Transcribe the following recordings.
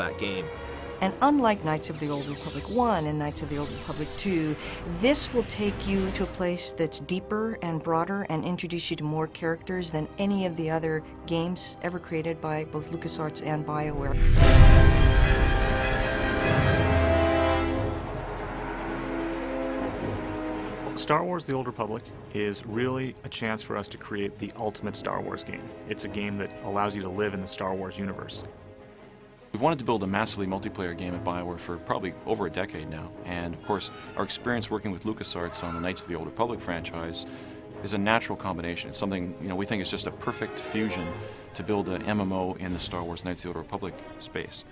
that game. And unlike Knights of the Old Republic 1 and Knights of the Old Republic 2, this will take you to a place that's deeper and broader and introduce you to more characters than any of the other games ever created by both LucasArts and BioWare. Star Wars The Old Republic is really a chance for us to create the ultimate Star Wars game. It's a game that allows you to live in the Star Wars universe. We've wanted to build a massively multiplayer game at BioWare for probably over a decade now, and of course our experience working with LucasArts on the Knights of the Old Republic franchise is a natural combination. It's something, we think is just a perfect fusion to build an MMO in the Star Wars Knights of the Old Republic space.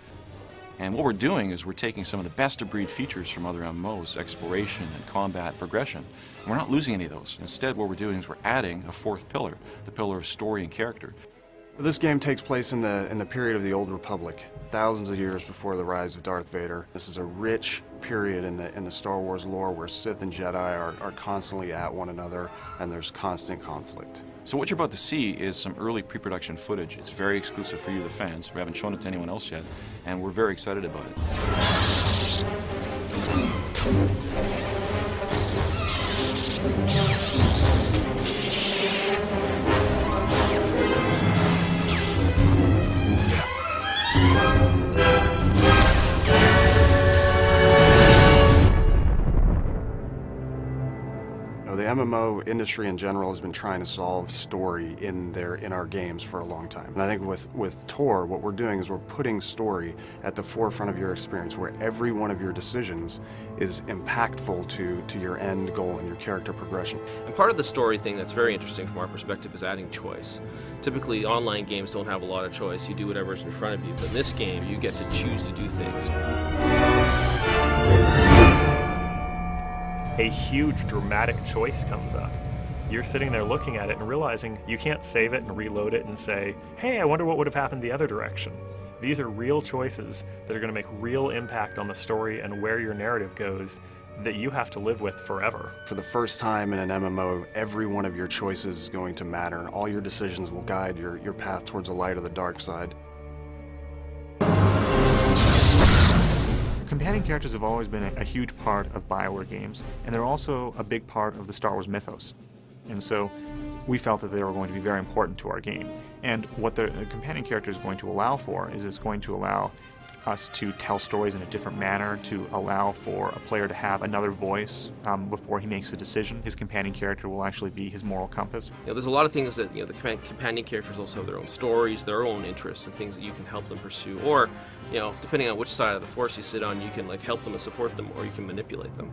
And what we're doing is we're taking some of the best-of-breed features from other MMOs, exploration and combat progression, and we're not losing any of those. Instead, what we're doing is we're adding a fourth pillar, the pillar of story and character. This game takes place in the period of the Old Republic, thousands of years before the rise of Darth Vader. This is a rich period in the Star Wars lore where Sith and Jedi are constantly at one another, and there's constant conflict. So what you're about to see is some early pre-production footage. It's very exclusive for you, the fans. We haven't shown it to anyone else yet, and we're very excited about it. The MMO industry in general has been trying to solve story in our games for a long time. And I think with Tor, what we're doing is we're putting story at the forefront of your experience, where every one of your decisions is impactful to your end goal and your character progression. And part of the story thing that's very interesting from our perspective is adding choice. Typically, online games don't have a lot of choice. You do whatever's in front of you. But in this game, you get to choose to do things. A huge dramatic choice comes up. You're sitting there looking at it and realizing you can't save it and reload it and say, hey, I wonder what would have happened the other direction. These are real choices that are going to make real impact on the story and where your narrative goes that you have to live with forever. For the first time in an MMO, every one of your choices is going to matter. All your decisions will guide your path towards the light or the dark side. Companion characters have always been a huge part of BioWare games, and they're also a big part of the Star Wars mythos. And so we felt that they were going to be very important to our game. And what the companion character is going to allow for is it's going to allow us to tell stories in a different manner, to allow for a player to have another voice before he makes a decision. His companion character will actually be his moral compass. There's a lot of things that the companion characters also have their own stories, their own interests, and things that you can help them pursue. Or, depending on which side of the force you sit on, you can help them and support them, or you can manipulate them.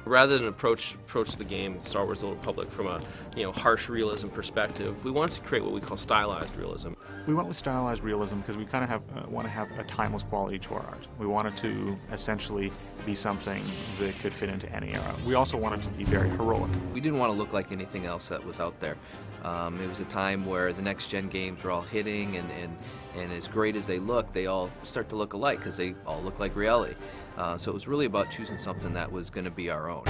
Rather than approach the game, Star Wars: The Old Republic, from a harsh realism perspective, we wanted to create what we call stylized realism. We went with stylized realism because we kind of want to have a timeless quality to our art. We wanted to essentially be something that could fit into any era. We also wanted to be very heroic. We didn't want to look like anything else that was out there. It was a time where the next-gen games were all hitting, and as great as they look, they all start to look alike because they all look like reality. So it was really about choosing something that was going to be our own.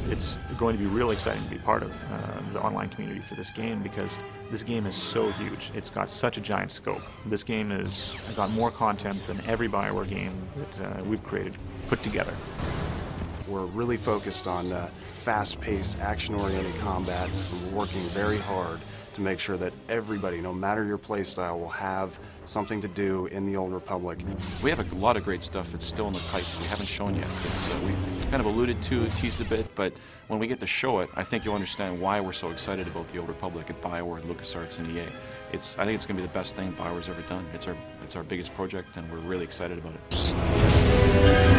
It's going to be really exciting to be part of the online community for this game because this game is so huge. It's got such a giant scope. This game has got more content than every BioWare game that we've created put together. We're really focused on fast-paced, action-oriented combat, and we're working very hard to make sure that everybody, no matter your playstyle, will have something to do in the Old Republic. We have a lot of great stuff that's still in the pipe we haven't shown yet. We've kind of alluded to it, teased a bit, but when we get to show it, I think you'll understand why we're so excited about the Old Republic at BioWare, LucasArts, and EA. I think it's going to be the best thing BioWare's ever done. It's our biggest project, and we're really excited about it.